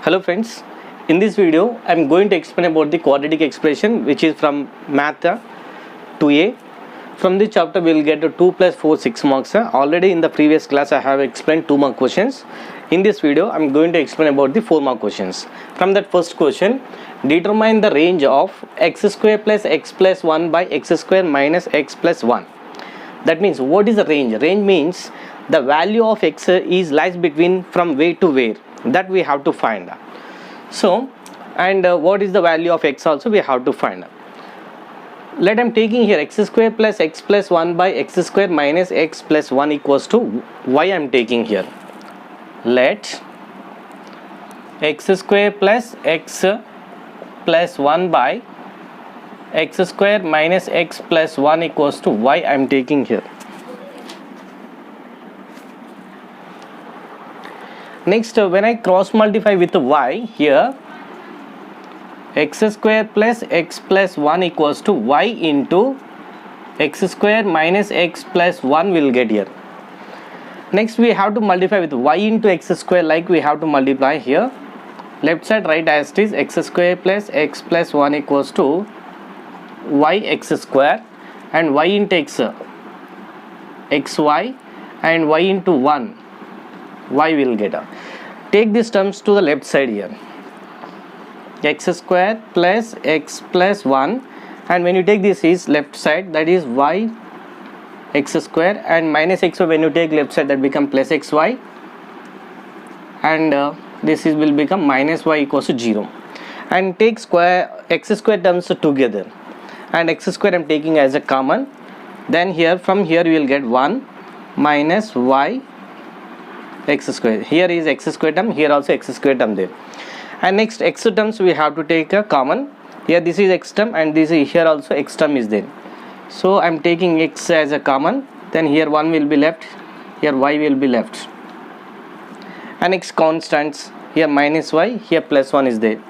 Hello friends, in this video I am going to explain about the quadratic expression which is from Math 2A. From this chapter we will get 2 plus 4 6 marks. Already in the previous class I have explained 2 mark questions. In this video I am going to explain about the 4 mark questions. From that first question, determine the range of x square plus x plus 1 by x square minus x plus 1. That means what is the range? Range means the value of x is lies between from where to where, that we have to find. So and what is the value of x also we have to find. Let I'm taking here x square plus x plus 1 by x square minus x plus 1 equals to y. I'm taking here, let x square plus x plus 1 by x square minus x plus 1 equals to y. I'm taking here. Next, when I cross multiply with y here, x square plus x plus 1 equals to y into x square minus x plus 1 will get here. Next we have to multiply with y into x square, like we have to multiply here. Left side right as it is, x square plus x plus 1 equals to y x square, and y into x xy, and y into 1 y will get. Take these terms to the left side here, x square plus x plus 1, and when you take this is left side, that is y x square, and minus xy when you take left side, that become plus xy, and this is will become minus y equals to 0. And take square x square terms together, and x square I am taking as a common. Then here from here you will get 1 minus y x square. Here is x square term, here also x square term there. And next x terms we have to take a common. Here this is x term, and this is here also x term is there. So I am taking x as a common. Then here 1 will be left, here y will be left. And next constants, here minus y, here plus 1 is there.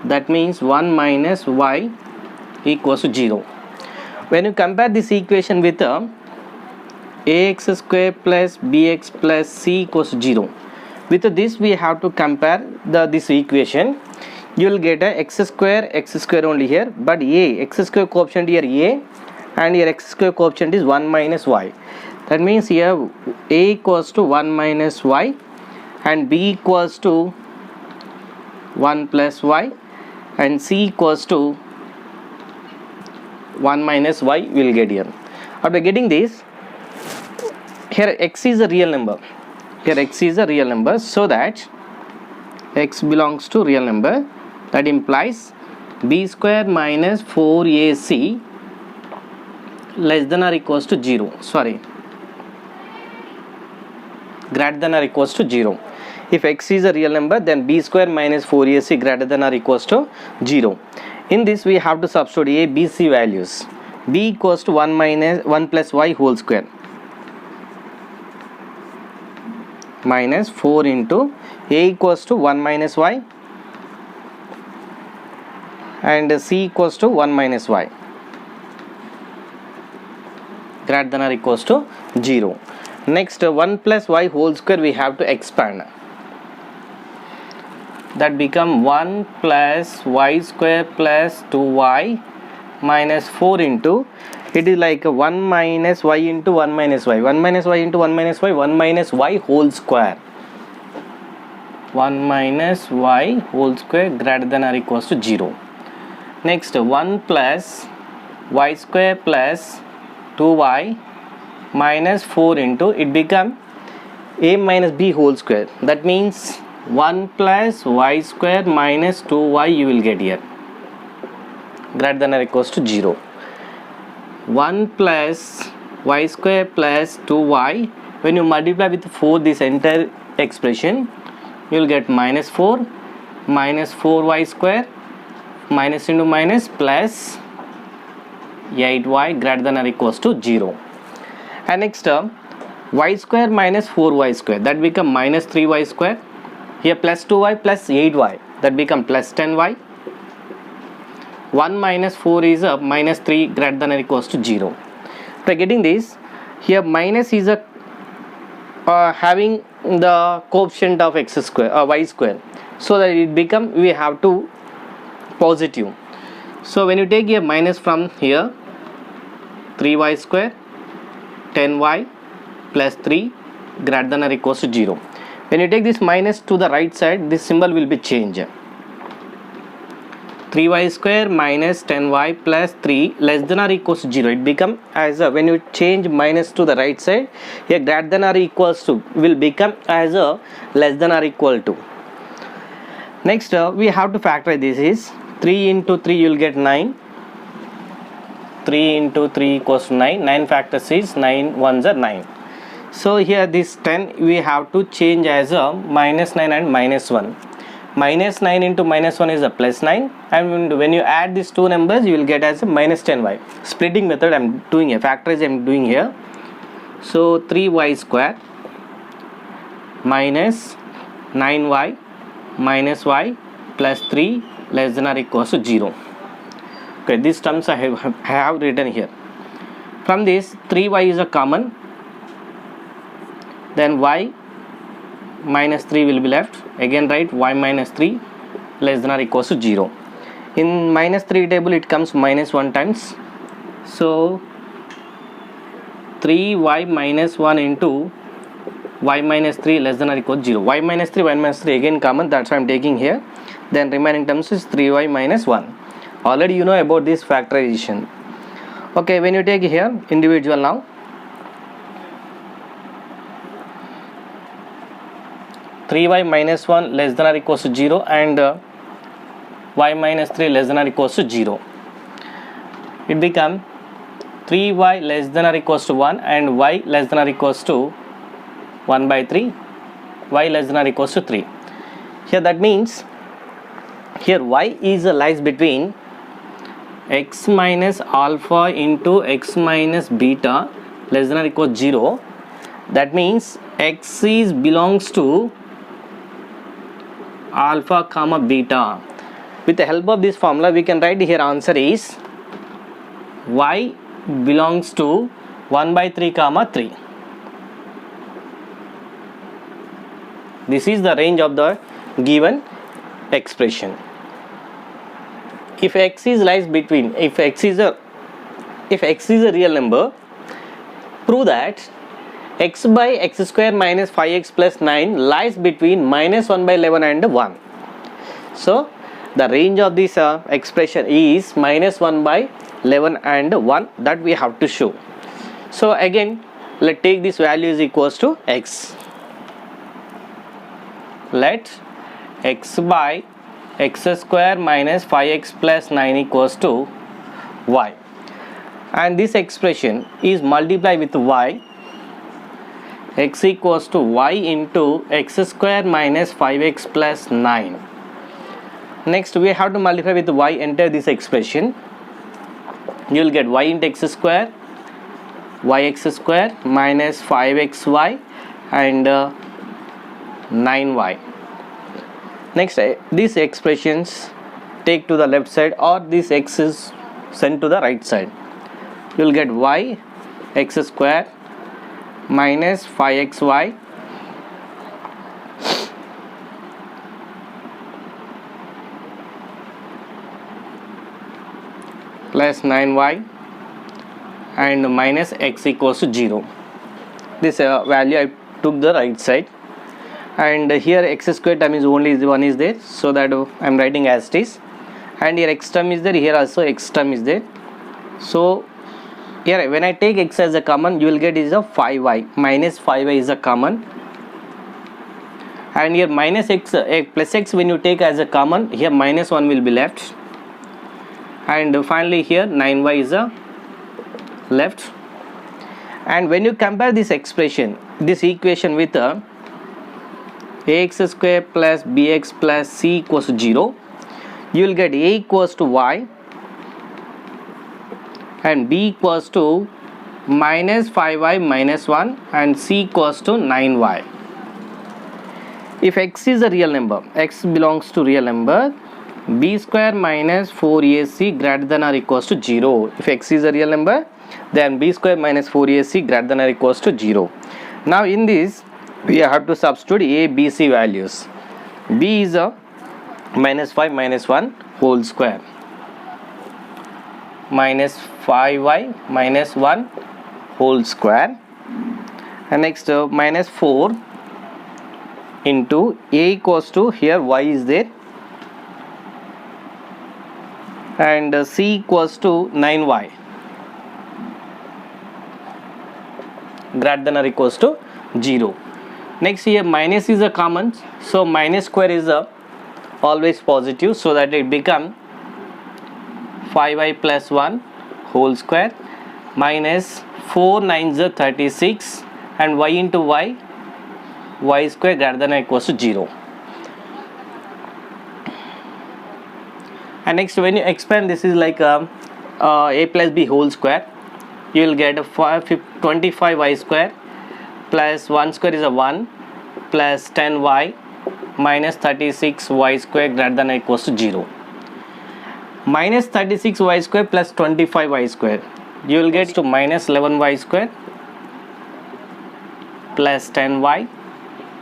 That means 1 minus y equals to 0. When you compare this equation with ax square plus bx plus c equals to 0, with this we have to compare this equation. You will get a x square only here, but x square coefficient here a, and here x square coefficient is 1 minus y. That means here a equals to 1 minus y, and b equals to 1 plus y, and c equals to 1 minus y will get here. After getting this, here x is a real number. Here x is a real number, so that x belongs to real number. That implies b square minus 4ac less than or equals to 0. Greater than or equals to 0. If x is a real number, then b square minus 4ac greater than or equals to 0. In this we have to substitute a, b, c values. b equals to 1 plus y whole square minus 4 into a equals to 1 minus y, and c equals to 1 minus y greater than or equals to 0. Next 1 plus y whole square we have to expand. That become 1 plus y square plus 2y minus 4 into, it is like 1 minus y into 1 minus y, 1 minus y into 1 minus y, 1 minus y whole square, 1 minus y whole square greater than or equals to 0. Next 1 plus y square plus 2y minus 4 into, it become a minus b whole square. That means 1 plus y square minus 2y you will get here, greater than or equals to 0. 1 plus y square plus 2y, when you multiply with 4 this entire expression, you will get minus 4 minus 4y square, minus into minus, plus 8y greater than or equals to 0. And next term y square minus 4y square, that become minus 3y square. Here plus 2y plus 8y, that become plus 10y. 1 minus 4 is a minus 3 greater than or equals to 0. After getting this, here minus is a having the coefficient of x square or y square, so that it become, we have to positive. So when you take here minus from here, 3y square 10y plus 3 greater than or equals to 0. When you take this minus to the right side, this symbol will be changed. 3y square minus 10y plus 3 less than or equals to 0. It become as a, when you change minus to the right side, here greater than or equals to will become as a less than or equal to. Next we have to factorize this. Is 3 into 3 you will get 9. 3 into 3 equals to 9. 9 factors is 9 ones are 9. So here this 10 we have to change as a minus 9 and minus 1. Minus 9 into minus 1 is a plus 9, and when you add these two numbers you will get as a minus 10y. Splitting method I am doing here, factorize I am doing here. So 3y square minus 9y minus y plus 3 less than or equals to 0. Okay, these terms I have written here. From this 3y is a common, then y minus 3 will be left. Again write y minus 3 less than or equals to 0. In minus 3 table it comes minus 1 times. So 3y minus 1 into y minus 3 less than or equal to 0. Y minus 3 again common, that's why I am taking here. Then remaining terms is 3y minus 1. Already you know about this factorization. Okay, when you take here individual now, three y minus 1 less than or equals to 0 and y minus 3 less than or equals to 0. It become 3y less than or equals to 1 and y less than or equals to 1 by 3, y less than or equals to 3. Here that means here y is lies between x minus alpha into x minus beta less than or equals to 0. That means x is belongs to alpha comma beta. With the help of this formula we can write here answer is y belongs to 1 by 3 comma 3. This is the range of the given expression. If x is lies between, if x is a real number, prove that x by x square minus 5x plus 9 lies between minus 1 by 11 and 1. So the range of this expression is minus 1 by 11 and 1, that we have to show. So again let take this value is equals to x. Let x by x square minus 5x plus 9 equals to y, and this expression is multiplied with y. X equals to y into x square minus 5x plus 9. Next we have to multiply with y, enter this expression. You will get y into x square, yx square minus 5xy and 9y. Next these expressions take to the left side, or this x is sent to the right side. You will get y x square minus 5xy plus 9y and minus x equals to 0. This value I took the right side, and here x square term is only one is there, so that I am writing as it is, and here x term is there, here also x term is there. So here when I take x as a common, you will get is a 5y, minus 5y is a common, and here minus x plus x when you take as a common, here minus 1 will be left, and finally here 9y is a left. And when you compare this expression, this equation with ax square plus bx plus c equals to 0, you will get a equals to y and b equals to minus 5y minus 1 and c equals to 9y. If x is a real number, x belongs to real number, b square minus 4ac greater than or equals to 0. If x is a real number, then b square minus 4ac greater than or equals to 0. Now in this we have to substitute a, b, c values. B is a minus 5 minus 1 whole square, minus 5y minus 1 whole square, and next minus 4 into a equals to, here y is there, and c equals to 9y greater than or equals to 0. Next here minus is a common, so minus square is a always positive, so that it become 5y plus 1 whole square minus 4 9s are 36, and y into y square greater than or equals to 0. And next when you expand, this is like a plus b whole square, you will get a 25y square plus 1 square is a 1 plus 10y minus 36y square greater than or equals to 0. Minus 36y square plus 25y square, you will get to minus 11y square plus 10y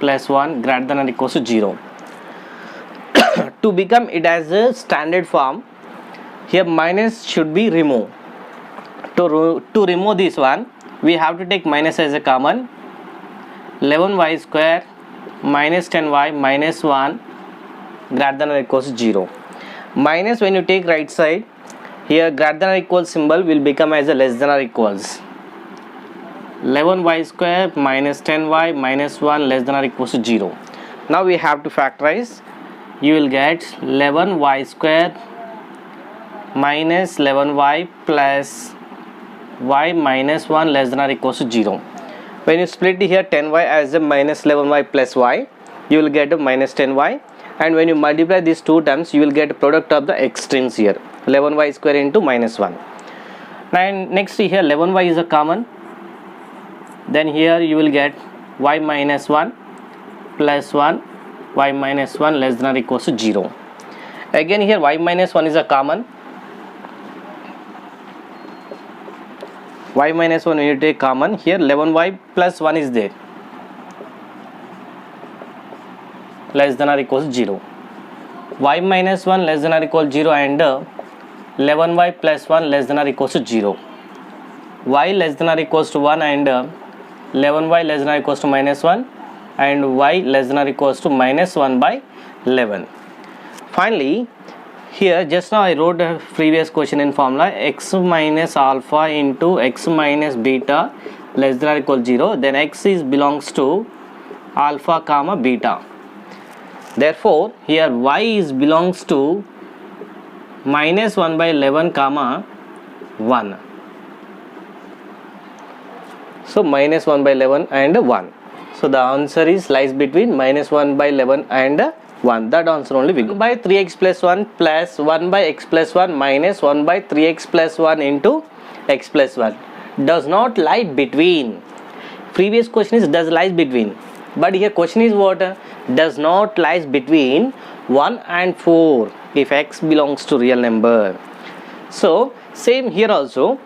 plus 1 greater than or equals to 0. To become it as a standard form, here minus should be removed. To remove this one, we have to take minus as a common. 11y square minus 10y minus 1 greater than or equals to 0. Minus, when you take right side, here greater than or equals symbol will become as a less than or equals. 11y square minus 10y minus 1 less than or equals to 0. Now we have to factorize. You will get 11y square minus 11y plus y minus 1 less than or equals to 0. When you split here 10y as a minus 11y plus y, you will get a minus 10y, and when you multiply these two terms, you will get a product of the extremes here, 11y square into minus 1. And next here 11y is a common, then here you will get y minus 1 plus 1 y minus 1 less than or equals to 0. Again here y minus 1 is a common, y minus 1 when you take common, here 11y plus 1 is there, less than or equals to 0. Y minus 1 less than or equal to 0 and 11y plus 1 less than or equals to 0. Y less than or equals to 1 and 11y less than or equals to minus 1, and y less than or equals to minus 1 by 11. Finally, here just now I wrote a previous question in formula, x minus alpha into x minus beta less than or equal to 0, then x is belongs to alpha comma beta. Therefore here y is belongs to minus 1 by 11 comma 1. So minus 1 by 11 and 1. So the answer is lies between minus 1 by 11 and 1. That answer only will go by 3x plus 1 plus 1 by x plus 1 minus 1 by 3x plus 1 into x plus 1 does not lie between. Previous question is does lies between, but here question is what? Does not lies between 1 and 4 if x belongs to real number. So same here also,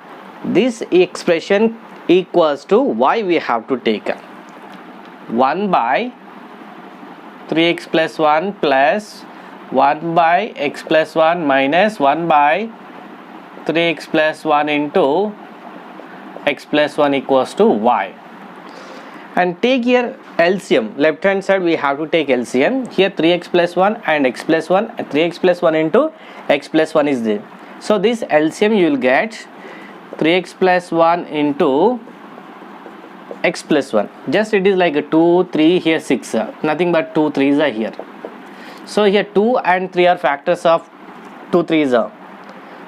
this expression equals to y we have to take 1 by 3x plus 1 plus 1 by x plus 1 minus 1 by 3x plus 1 into x plus 1 equals to y. And take here LCM, left hand side we have to take LCM. Here 3x plus 1 and x plus 1, 3x plus 1 into x plus 1 is there. So this LCM you will get 3x plus 1 into x plus 1, just it is like a 2 3 here 6, nothing but 2 3s are here. So here 2 and 3 are factors of 2 3s are,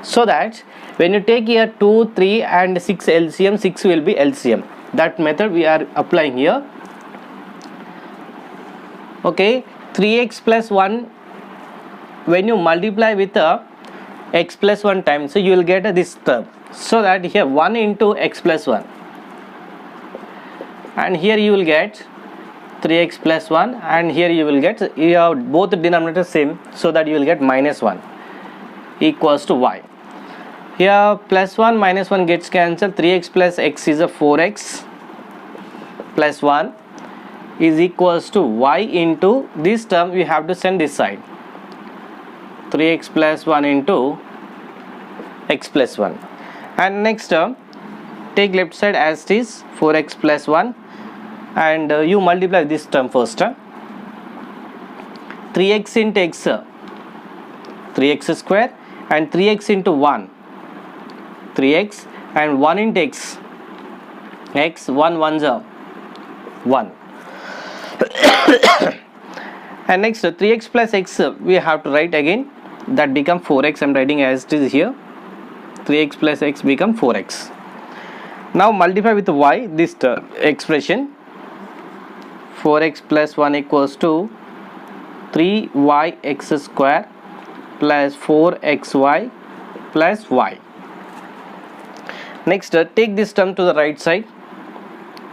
so that when you take here 2 3 and 6 LCM, 6 will be LCM. That method we are applying here. Okay, 3x plus 1 when you multiply with x plus 1 times, so you will get this term, so that here 1 into x plus 1, and here you will get 3x plus 1, and here you will get, you have both the denominators same, so that you will get minus 1 equals to y. Here plus 1 minus 1 gets cancelled, 3x plus x is a 4x plus 1 is equals to y into this term we have to send this side, 3x plus 1 into x plus 1. And next term, take left side as it is, 4x plus 1, and you multiply this term first. 3x into x, 3x square, and 3x into 1, 3x, and 1 into x, x, 1 ones are 1. And next 3x plus x we have to write again, that become 4x. I am writing as it is here, 3x plus x become 4x. Now multiply with y this expression, 4x plus 1 equals to 3yx square plus 4xy plus y. Next take this term to the right side,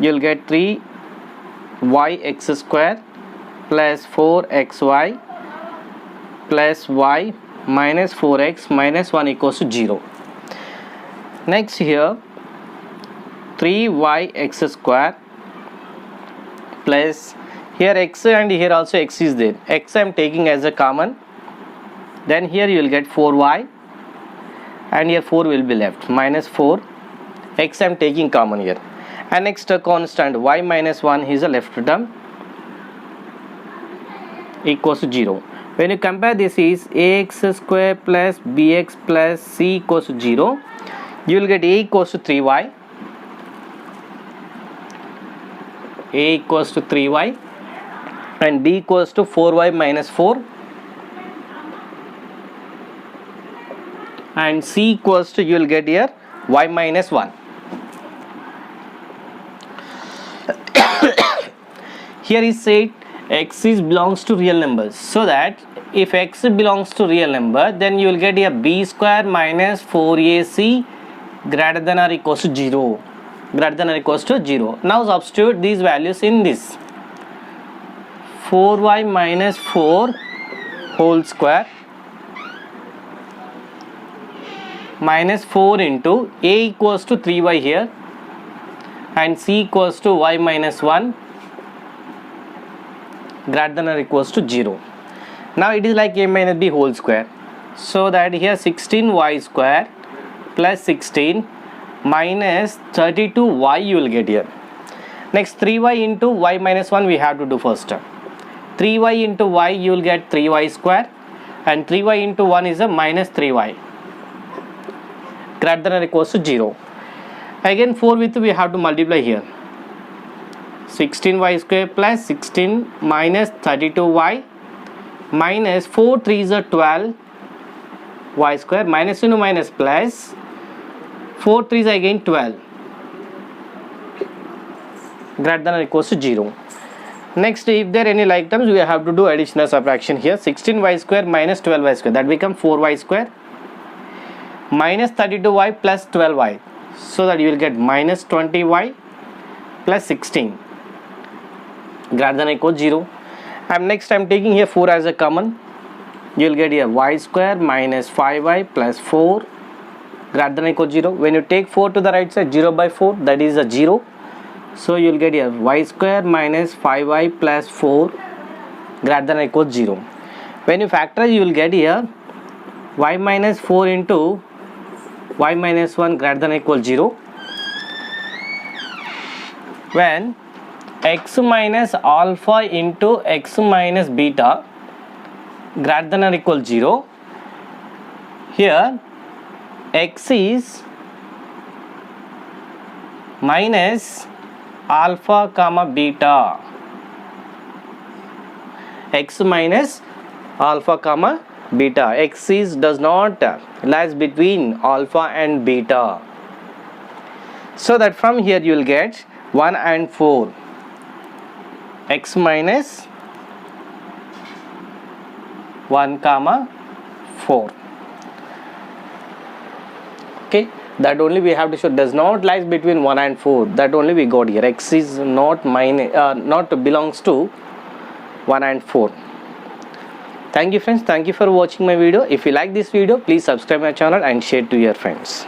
you will get 3yx square plus 4xy plus y minus 4x minus 1 equals to 0. Next here 3yx square plus, here x and here also x is there, x I am taking as a common, then here you will get 4y and here 4 will be left, minus 4, x I am taking common here. And next constant y minus 1 is a left term, equals to 0. When you compare this is ax square plus bx plus c equals to 0, you will get a equals to 3y, a equals to 3y, and b equals to 4y minus 4, and c equals to, you will get here y minus 1. Here is said x is belongs to real numbers, so that if x belongs to real number, then you will get here b square minus 4ac greater than or equals to 0, greater than or equals to 0. Now substitute these values in this, 4y minus 4 whole square minus 4 into a equals to 3y here, and c equals to y minus 1 greater than or equals to 0. Now it is like a minus b whole square, so that here 16y square plus 16 minus 32y you will get here. Next 3y into y minus 1 we have to do first. 3y into y you will get 3y square, and 3y into 1 is a minus 3y greater than or equals to 0. Again 4 with we have to multiply here, 16y square plus 16 minus 32y minus 4 3 is a 12 y square, minus into minus plus 4 3 is again 12 greater than or equals to 0. Next, if there are any like terms, we have to do additional subtraction here. 16y square minus 12y square, that become 4y square minus 32y plus 12y, so that you will get minus 20y plus 16 greater than or equal to 0. And next I am taking here 4 as a common, you will get here y square minus 5y plus 4 greater than or equal to 0. When you take 4 to the right side, 0 by 4, that is a 0, so you will get here y square minus 5y plus 4 greater than or equal to 0. When you factorize, you will get here y minus 4 into y minus 1 greater than or equal to 0. When x minus alpha into x minus beta greater than or equal to 0, here x is minus alpha comma beta, x minus alpha comma beta, x is does not lies between alpha and beta, so that from here you will get 1 and 4, x minus 1 comma 4. Okay, that only we have to show does not lies between 1 and 4, that only we got here. X is not not belongs to 1 and 4. Thank you friends, thank you for watching my video. If you like this video, please subscribe my channel and share to your friends.